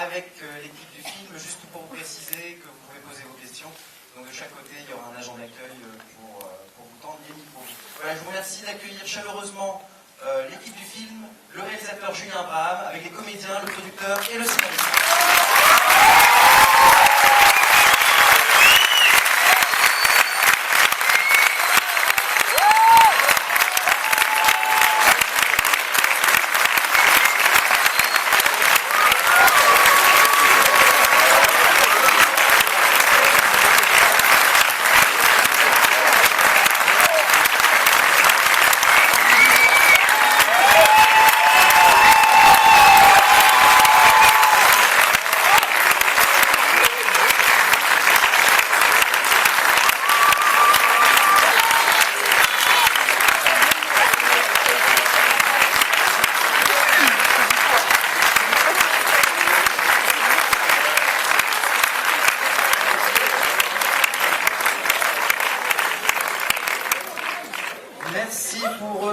avec l'équipe du film, juste pour vous préciser que vous pouvez poser vos questions. Donc de chaque côté, il y aura un agent d'accueil pour vous tendre les micros. Voilà, je vous remercie d'accueillir chaleureusement l'équipe du film, le réalisateur Julien Braham, avec les comédiens, le producteur et le scénariste.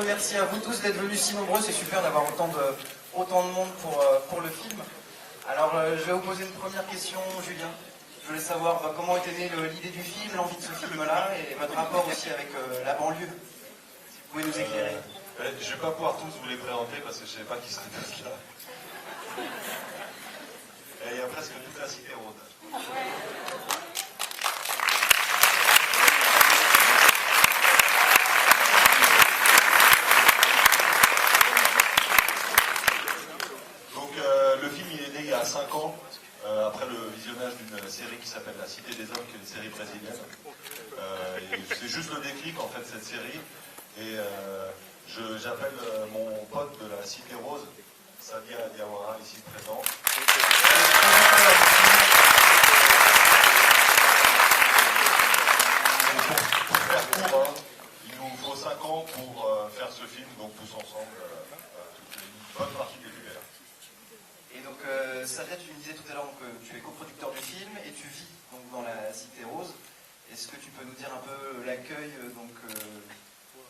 Merci à vous tous d'être venus si nombreux, c'est super d'avoir autant de monde pour le film. Alors je vais vous poser une première question, Julien. Je voulais savoir comment était née l'idée du film, l'envie de ce film-là, et votre rapport aussi avec la banlieue. Si vous pouvez nous éclairer. Je ne vais pas pouvoir tous vous les présenter parce que je ne sais pas qui c'était tous là. Et il y a presque toute la cité rose. Le film il est né il y a 5 ans, après le visionnage d'une série qui s'appelle La Cité des Hommes, qui est une série brésilienne. C'est juste le déclic en fait cette série. Et j'appelle mon pote de la Cité Rose, Sadia Diawara, ici présent. Pour faire court, il nous faut 5 ans pour faire ce film, donc tous ensemble, une bonne partie des l'hiver. Et donc, Sadia, tu me disais tout à l'heure que tu es coproducteur du film et tu vis donc, dans la Cité Rose. Est-ce que tu peux nous dire un peu l'accueil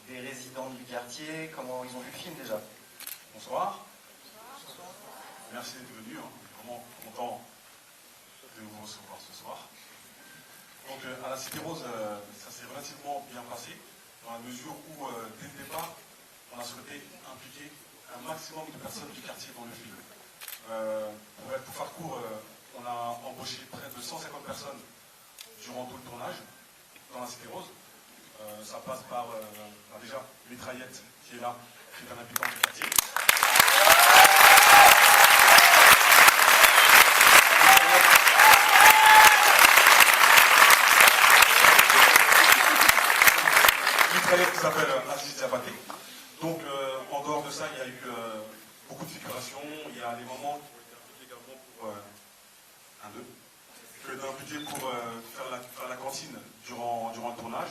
des résidents du quartier, comment ils ont vu le film déjà? Bonsoir. Merci d'être venu. On est vraiment content de vous recevoir ce soir. Donc, à la Cité Rose, ça s'est relativement bien passé, dans la mesure où, dès le départ, on a souhaité impliquer un maximum de personnes du quartier dans le film. Pour faire court, on a embauché près de 150 personnes durant tout le tournage dans la Cité Rose. Ça passe par déjà Mitraillette qui est là, qui est un habitant du quartier. Mitraillette qui s'appelle Aziz Diabaté. Donc en dehors de ça, il y a eu beaucoup de figuration, il y a des moments également pour un budget pour faire la cantine durant le tournage.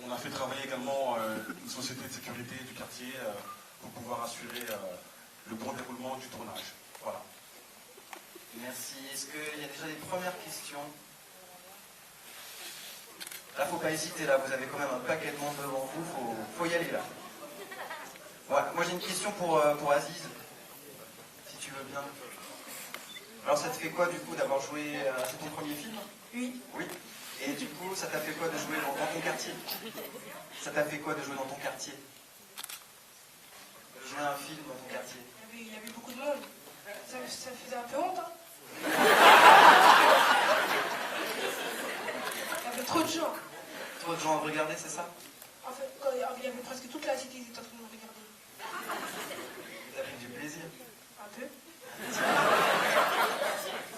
On a fait travailler également une société de sécurité du quartier pour pouvoir assurer le bon déroulement du tournage. Voilà. Merci. Est-ce qu'il y a déjà des premières questions? Là, faut pas hésiter, là, vous avez quand même un paquet de monde devant vous, faut y aller là. Ouais, moi j'ai une question pour Aziz, si tu veux bien. Alors ça te fait quoi du coup d'avoir joué, c'est ton premier film? Oui. Oui. Et du coup, ça t'a fait quoi de jouer dans ton quartier? Ça t'a fait quoi de jouer dans ton quartier? De jouer un film dans ton quartier? Il y avait beaucoup de monde. Ça faisait un peu honte, hein. Il y avait trop de gens. Trop de gens à regarder, c'est ça? En fait, il y avait presque toute la cité qui était en train de me regarder. T'as pris du plaisir? Un peu.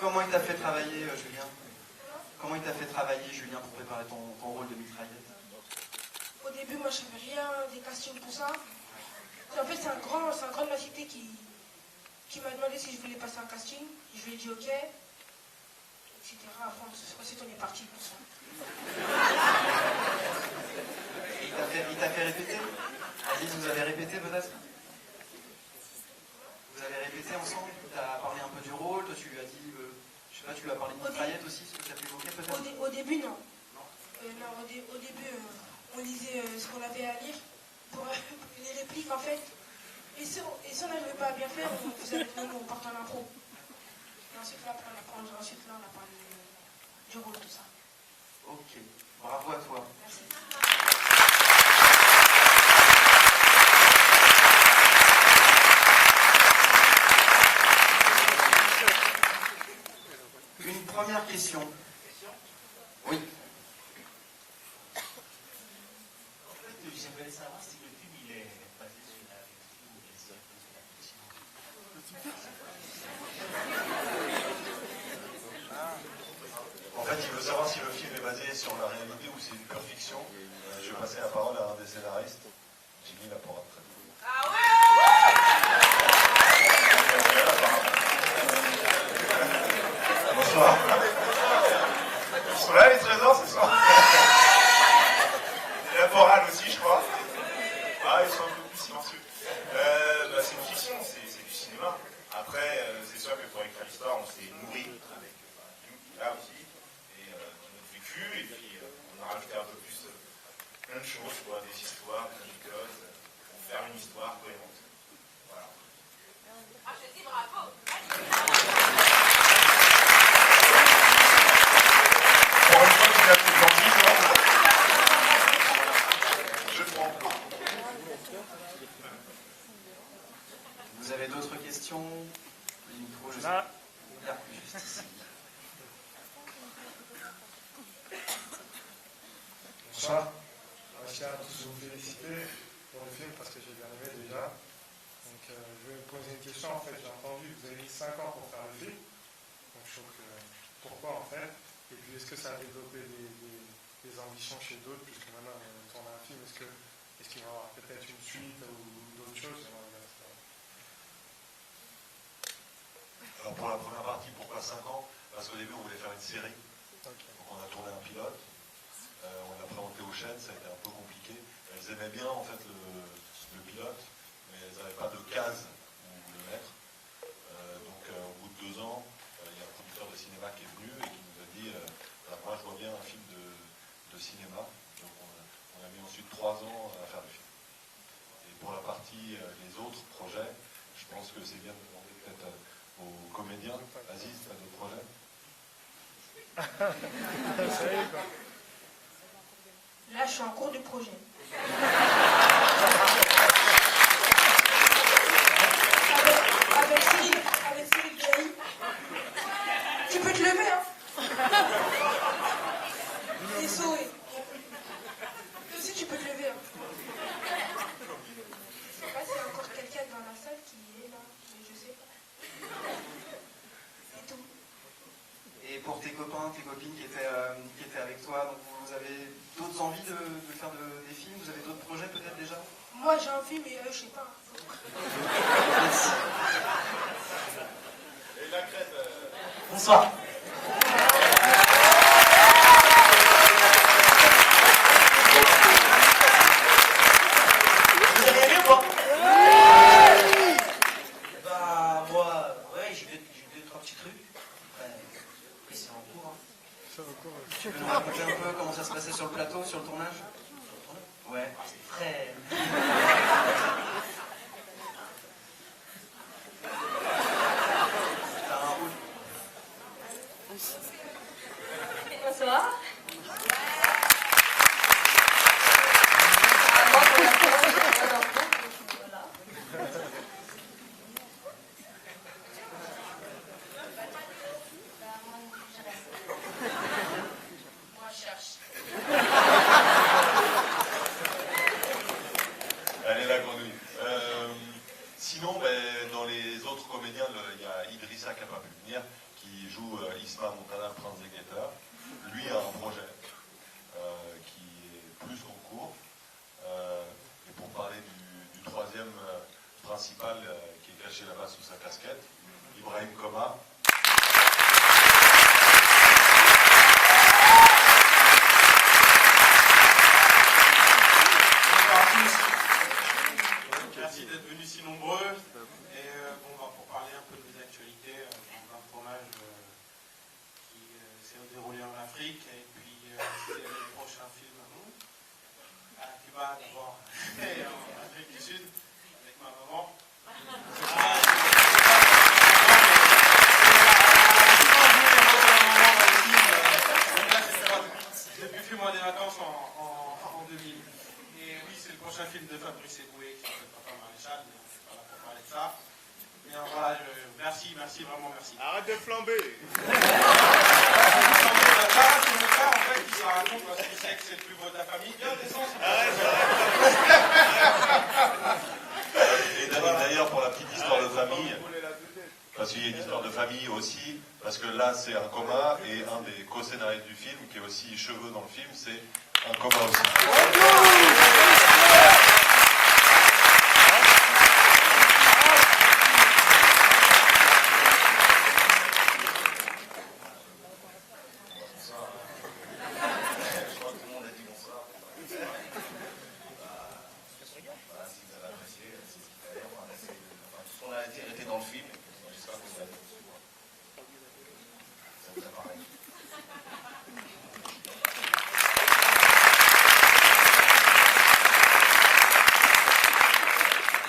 Comment il t'a fait travailler, Julien? Comment il t'a fait travailler, Julien, pour préparer ton rôle de mitraillette? Au début, moi, je savais rien des castings, tout ça. En fait, c'est un grand de ma cité qui m'a demandé si je voulais passer un casting. Je lui ai dit OK, etc. Après, ensuite, on est parti pour ça. Il t'a fait répéter? Aziz, vous avez répété peut-être? Vous avez répété ensemble? Tu as parlé un peu du rôle, toi tu lui as dit, je sais pas, tu lui as parlé de mitraillette aussi, ce que tu as pu évoquer peut-être? Au début, non. Non, au début, on lisait ce qu'on avait à lire pour les répliques en fait. Et si on n'arrivait pas à bien faire, on faisait avec nous, on partait en impro. Et ensuite là, après, ensuite là, on a parlé du rôle, tout ça. Ok, bravo à toi. Merci. Une première question. Oui. J'aimerais savoir si le film il est basé sur la réalité ou bien sur la fiction. En fait, il veut savoir si le film est basé sur la réalité ou c'est une pure fiction. Je vais passer la parole à un des scénaristes, Jimmy Laporte. Ah ouais. Bonsoir. Ils sont là les trésors ce soir. Et la morale aussi, je crois. Ah, ils sont un peu plus silencieux. C'est une fiction, c'est du cinéma. Après, c'est sûr que pour écrire l'histoire, on s'est nourri avec là aussi, et notre vécu, et puis on a rajouté un peu plus plein de choses, quoi, des histoires, des anecdotes, pour faire une histoire cohérente. Voilà. Ah, je dis bravo. Pour une fois, tu l'as fait gentil, toi. Je prends. Vous avez d'autres questions? Le micro, je sais pas. Là, juste ici. Bonsoir. Je tiens à tous vous féliciter pour le film parce que j'ai bien aimé déjà. Donc je vais me poser une question. En fait, j'ai entendu que vous avez mis 5 ans pour faire le film. Donc je trouve que pourquoi en fait? Et puis est-ce que ça a développé des ambitions chez d'autres puisque maintenant on tourne un film? Est-ce qu'il va y avoir peut-être une suite ou d'autres choses? Alors pour la première partie, pourquoi 5 ans? Parce qu'au début, on voulait faire une série. Okay. Donc on a tourné un pilote. On l'a présenté aux chaînes, ça a été un peu compliqué. Elles aimaient bien en fait le pilote, mais elles n'avaient pas de case où le mettre. Donc au bout de 2 ans, il y a un producteur de cinéma qui est venu et qui nous a dit moi je vois bien un film de cinéma. Donc on a mis ensuite 3 ans à faire le film. Et pour la partie les autres projets, je pense que c'est bien de demander peut-être aux comédiens. Aziz, tu as d'autres projets? Là, je suis en cours du projet. Avec Cyril Gailly. Tu peux te lever, hein? Et sauver. Aussi, tu peux te lever, hein? Je sais pas s'il y a encore quelqu'un dans la salle qui est là, mais je sais pas. C'est tout. Et pour tes copains, tes copines qui étaient avec toi, donc vous avez d'autres envies de faire des films? Vous avez d'autres projets peut-être déjà? Moi, j'ai envie, mais je sais pas. Merci. Et la crête. Bonsoir. Vous avez aimé ou pas? Bah, moi, ouais, j'ai vu 2-3 petits trucs. Après, c'est en cours. Hein. Tu peux nous raconter un peu comment ça se passait sur le plateau, sur le tournage? Ouais. C'est très. T'as un rôle. Bonsoir. Voilà. Moi, je cherche. Elle est la grenouille. Sinon, dans les autres comédiens, il y a Idrissa qui n'a pas pu venir, qui joue Isma Montana, Prince Zegeta. Lui a un projet qui est plus en cours. Et pour parler du troisième principal qui est caché là-bas sous sa casquette, Ibrahim Koma. Bonsoir à tous. Merci d'être venus si nombreux. Et pour parler un peu des actualités d'un tournage qui s'est déroulé en Afrique. Et puis c'est le prochain film à Cuba d'abord et en Afrique du Sud avec ma maman. merci, vraiment merci. Arrête de flamber. C'est mon frère, en fait, qui se raconte parce qu'il sait que c'est le plus beau de la famille. Viens, descends. Et d'ailleurs, pour la petite histoire de famille, parce qu'il y a une histoire de famille aussi, parce que là, c'est un coma, et un des co-scénaristes du film, qui est aussi cheveux dans le film, c'est un coma aussi.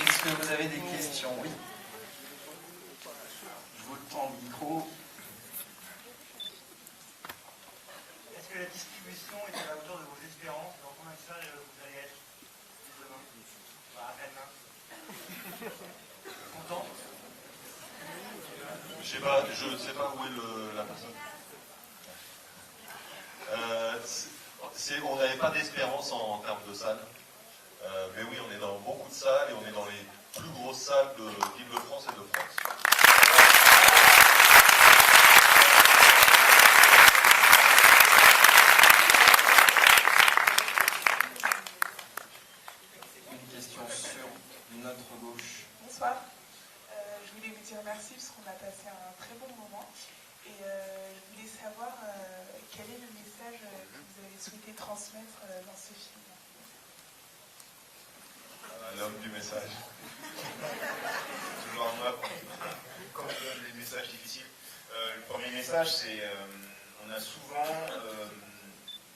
Est-ce que vous avez des questions? Oui. Je vous tends le micro. Est-ce que la distribution est à la hauteur de vos espérances? Dans combien de salles vous allez être demain? À peine, hein. Content? Je sais pas où est la personne. On n'avait pas d'espérance en termes de salles. Mais oui, on est dans beaucoup de salles et on est dans les plus grosses salles d'Île-de-France et de France. Une question sur notre gauche. Bonsoir. Je voulais vous dire merci parce qu'on a passé un très bon moment. Et je voulais savoir quel est le message que vous avez souhaité transmettre dans ce film. L'homme du message. Toujours à moi quand on donne des messages difficiles. Le premier message, c'est on a souvent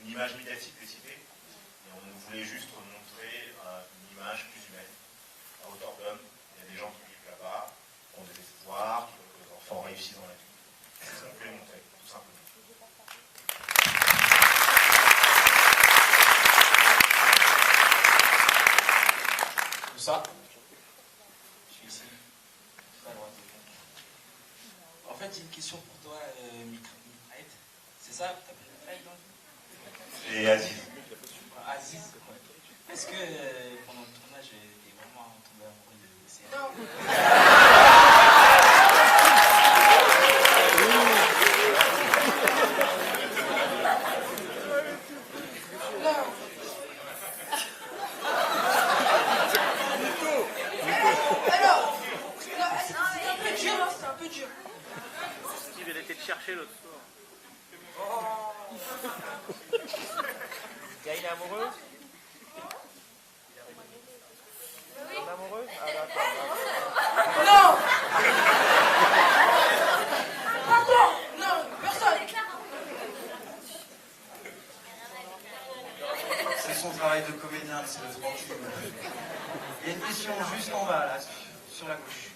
une image médiatique des cités et on voulait juste montrer une image plus humaine, à hauteur d'homme. Il y a des gens qui vivent là-bas, qui ont des espoirs, qui veulent que leurs enfants réussissent dans la vie. C'est ce qu'on voulait montrer, tout simplement. Ça. Je suis ici. À droite. En fait, j'ai une question pour toi, Mitraït. C'est ça? T'appelles Mitraït, non? Et Aziz. Aziz, ouais. Est-ce que pendant le tournage, t'es vraiment tombé amoureux de ces... Non. chercher l'autre soir. Gaïne est amoureuse? T'es amoureuse? Ah d'accord. Non! Pardon! Non, personne! C'est son travail de comédien, c'est le tranquille. Il y a une question juste en bas, là, sur la gauche.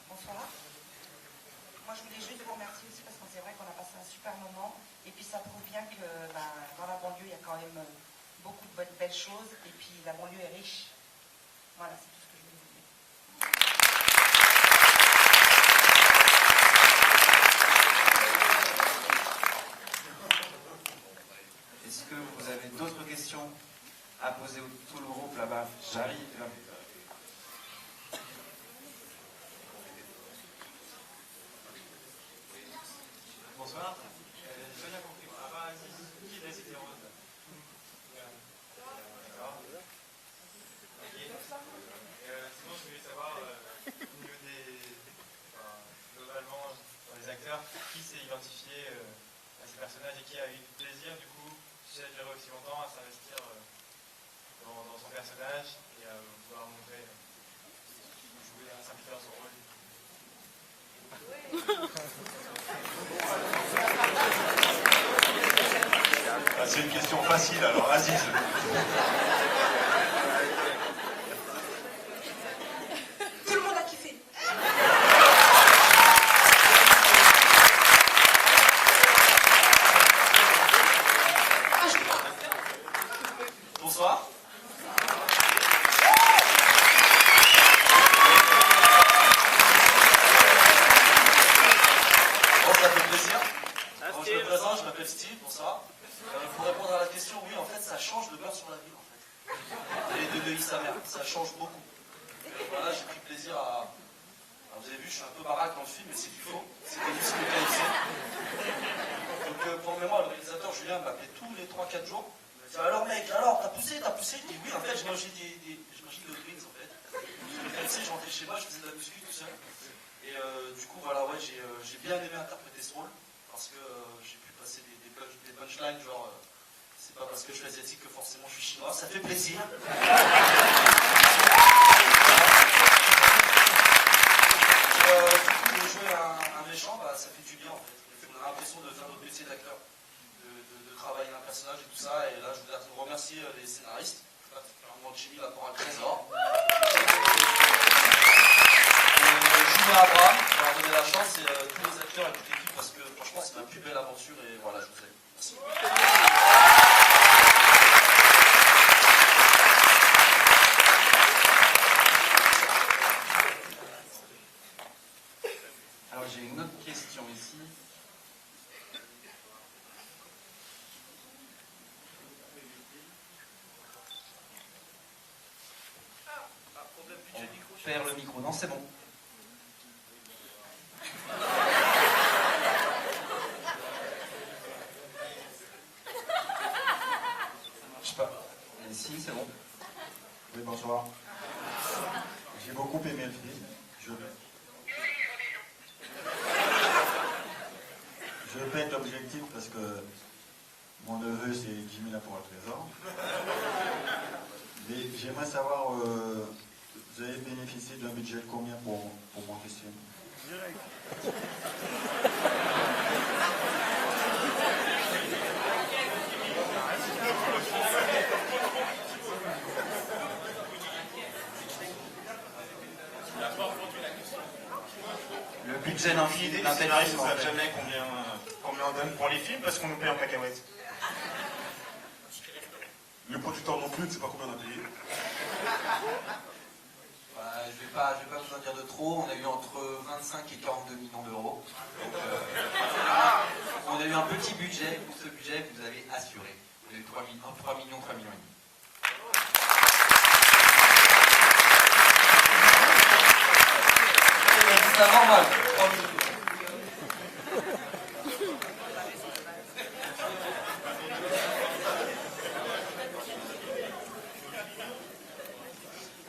Bonsoir. Moi, je voulais juste vous remercier aussi parce que c'est vrai qu'on a passé un super moment. Et puis, ça prouve bien que dans la banlieue, il y a quand même beaucoup de belles choses. Et puis, la banlieue est riche. Voilà, c'est tout ce que je voulais vous dire. Est-ce que vous avez d'autres questions à poser à tout le groupe là-bas? J'arrive là. Bonsoir. J'ai bien compris. Ah bah, qui est de la Cité Rose? D'accord. Ok. Sinon, je voulais savoir, au niveau des. Enfin, globalement, dans les acteurs, qui s'est identifié à ces personnages et qui a eu du plaisir, du coup, si ça a duré aussi longtemps, à s'investir dans son personnage et à vouloir montrer, jouer, à s'impliquer dans son rôle. Ah, c'est une question facile, alors Aziz. Tout le monde a kiffé. Bonsoir. Steve pour ça. Pour répondre à la question, oui, en fait, ça change le beurre sur la ville, en fait. Et de Neuilly sa mère, ça change beaucoup. Voilà, j'ai pris plaisir à... Alors, vous avez vu, je suis un peu baraque dans le film, mais c'est du faux. C'est des muscles de KFC. Donc, pour mémoire, le réalisateur Julien m'appelait tous les 3-4 jours. Il me disait, alors mec, alors, t'as poussé? Je dis, oui, en fait, je mangeais je mangeais de greens, en fait. Le KFC, je rentrais chez moi, je faisais de la muscu tout seul. Et du coup, voilà, ouais, j'ai bien aimé interpréter ce rôle. Parce que j'ai pu passer des punchlines, genre, c'est pas parce que je suis asiatique que forcément je suis chinois. Ça fait plaisir. Du coup, de jouer un méchant, bah, ça fait du bien en fait. On a l'impression de faire notre métier d'acteur, de travailler un personnage et tout ça. Et là, je voudrais remercier les scénaristes, particulièrement Jimmy là pour un trésor. Julien Abraham, qui m'a donné la chance, et tous les acteurs et toute l'équipe, parce que franchement, c'est ma plus belle aventure. Et voilà, je vous aime. Merci. Alors j'ai une autre question ici. On perd le micro. Non, c'est bon. Je sais pas. Ici, c'est bon. Oui, bonsoir. J'ai beaucoup aimé le film. Je vais pas être objectif parce que mon neveu c'est Jimmy là pour un trésor. Mais j'aimerais savoir, vous avez bénéficié d'un budget de combien pour monter ce film? Le budget d'un film, Les d'un tel scénaristes film, ne en savent fait. jamais combien on donne pour les films parce qu'on nous paye en cacahuètes. Le producteur non plus ne sait pas combien on a payé. Je vais pas vous en dire de trop. On a eu entre 25 et 42 millions d'euros. Donc, on a eu un petit budget. Pour ce budget, vous avez assuré. Vous avez 3 millions et demi. C'est normal. 3 millions.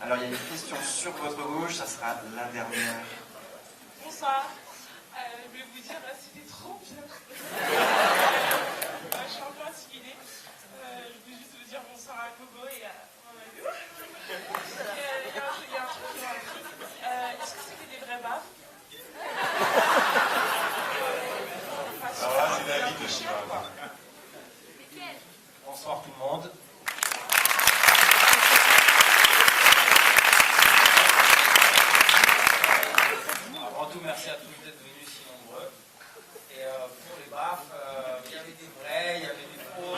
Alors il y a une question sur votre gauche, ça sera la dernière. Bonsoir. Je vais vous dire, c'était trop bien. Je suis un peu intimidée. Je veux juste vous dire bonsoir à Gogo et à Mamadou. Il y a un truc qui m'a appris. Est-ce que c'était des vrais baffes? Alors là, c'est la vie de Shiva. Bonsoir tout le monde. Avant tout, merci à tous d'être venus si nombreux. Et pour les baffes, il y avait des vrais, il y avait des faux.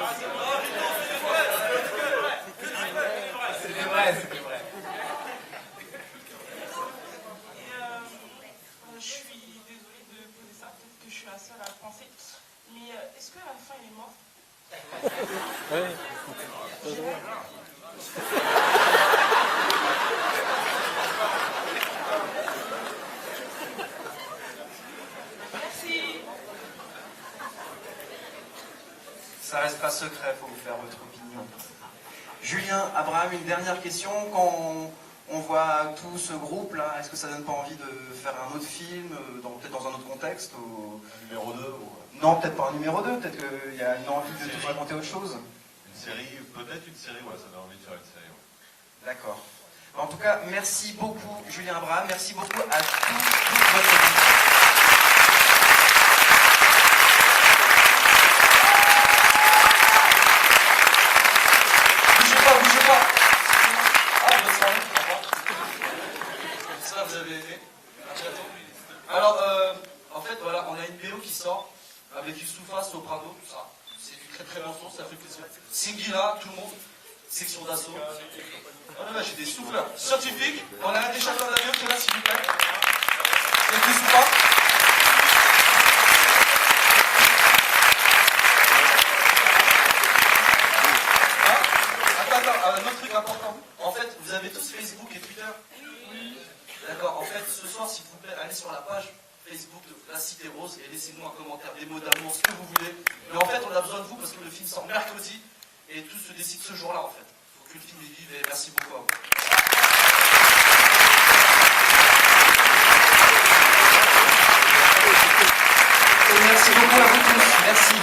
C'est des vrais. Je suis désolée de poser ça, peut-être que je suis la seule à le penser. Mais est-ce que à la fin il est mort? Merci. Ça reste pas secret, il faut vous faire votre opinion. Julien, Abraham, une dernière question. Quand on voit tout ce groupe-là, est-ce que ça donne pas envie de faire un autre film, peut-être dans un autre contexte ou... Un numéro 2 ou... Non, peut-être pas un numéro 2, peut-être qu'il y a une envie de raconter autre chose. Une série, peut-être une série, ouais, ça donne envie de faire une série. Ouais. D'accord. En tout cas, merci beaucoup Julien Abraham, merci beaucoup à toute votre équipe. Bougez pas. Ah, bonne soirée, au revoir. Ça, vous avez aimé. À bientôt. Alors, en fait, voilà, on a une BO qui sort avec du Soufa, Soprano, tout ça. C'est du très très bon son, ça fait plaisir. Singila, tout le monde, section d'assaut. Oh là, j'ai des souffleurs scientifiques. On a un des chasseurs d'avion qui est là, s'il vous plaît. Et du Soufa. ce soir, s'il vous plaît, allez sur la page Facebook de La Cité Rose et laissez-nous un commentaire, des mots d'amour, ce que vous voulez. Mais en fait, on a besoin de vous parce que le film sort mercredi et tout se décide ce jour-là, en fait. Il faut que le film y vive et merci beaucoup à vous. Et merci beaucoup à vous tous. Merci.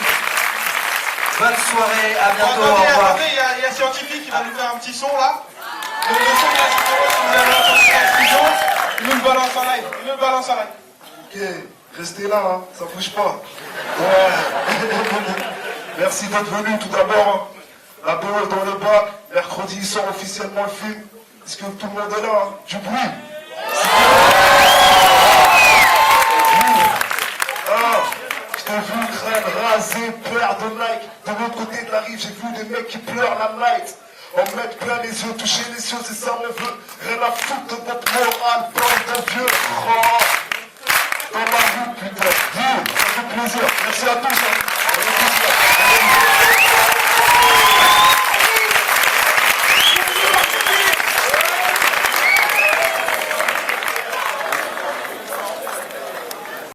Bonne soirée, à bientôt. Au revoir. Attendez, il y a Scientifique qui va nous faire un petit son là. Donc le son de La Cité Rose, vous allez entendre dans le studio, il nous le balance en live. Il nous le balance en live. Ok, restez là, hein, ça bouge pas. Ouais. Merci d'être venus tout d'abord. La BO est dans le bas. Mercredi, il sort officiellement le film. Est-ce que tout le monde est là, hein? Du bruit. Ah, je t'ai vu crème rasée, paire de Nike. De l'autre côté de la rive, j'ai vu des mecs qui pleurent la night. En mettre plein les yeux, toucher les cieux, c'est ça mon vœu. Rien à foutre de votre morale, bande de vieux. Oh. Dans la rue, putain. Ça fait plaisir. Merci à tous. Hein.